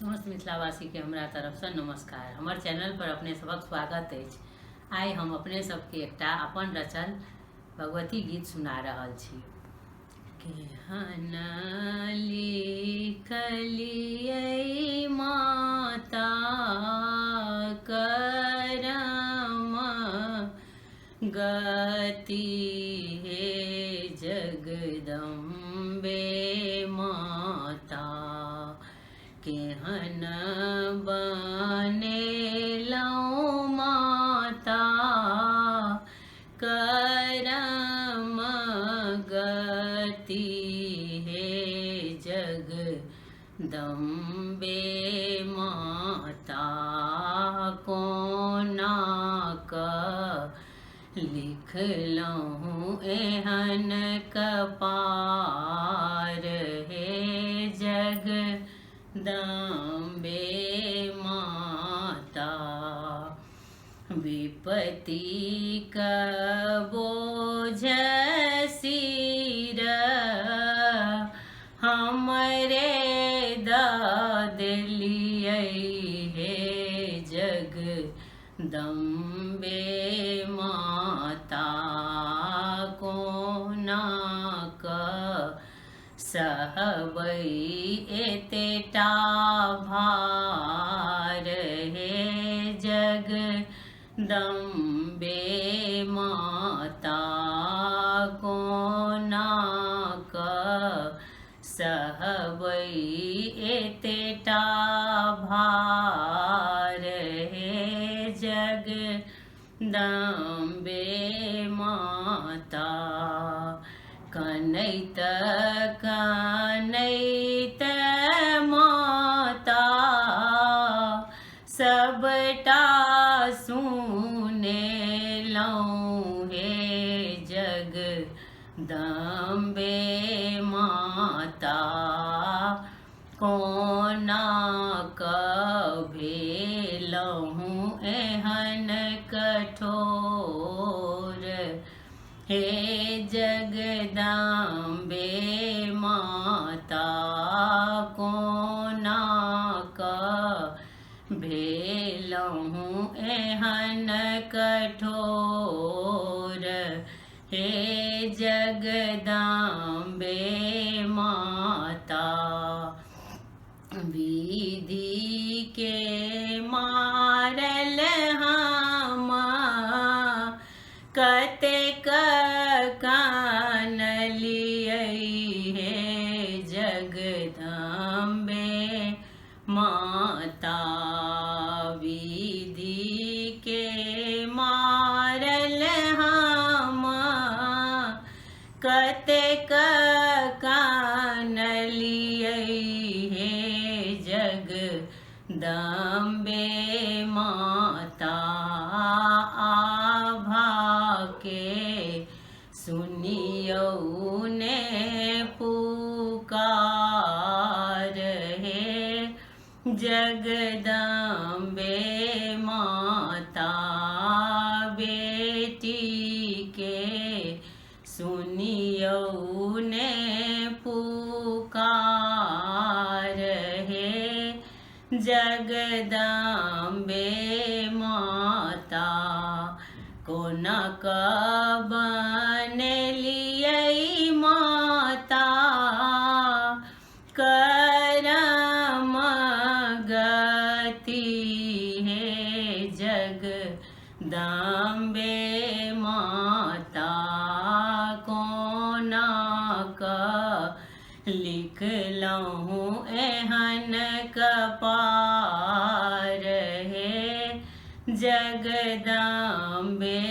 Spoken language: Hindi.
समस्त मिथिलावासी के हमरा तरफ से नमस्कार। हमर चैनल पर अपने सबक स्वागत अछि। आइ हम अपने सबके एकटा अपन रचल भगवती गीत सुना रहल छी। केहन लिखलियै माता करम गति हे जगदम्बे माता, केहन बनेलहुँ माता करम गति हे जगदम्बे माता, कोना लिखलहुँ एहन कपार हे जगदम्बे माता। विपत्ति का बोझ सिर हमरे दऽ देलियै हे जगदम्बे माता, कोना सहबै एतेटा भार हे जगदम्बे माता, कोना सहबै एतेटा भार हे जगदम्बे माता। कनैत कनैत माता सबटा सुनेलहुँ हे जगदम्बे माता, कोना भेलहुँ एहन कठोर हे जगदम्बे माता, कोना भेलहुँ एहन कठोर हे जगदम्बे माता। विधि के मारल हम कतेक कानलियै हे जगदम्बे माता, विधि के मारल हम कतेक कानलियै हे जगदम्बे माता। आभा के सुनियौ ने पुकार हे जगदम्बे माता, बेटी के सुनियौ ने पुकार हे जगदम्बे माता। कोना बनेलियै माता करम गति हे जगदम्बे माता, कोना लिखलहुँ एहन कपार हे जगदम्बे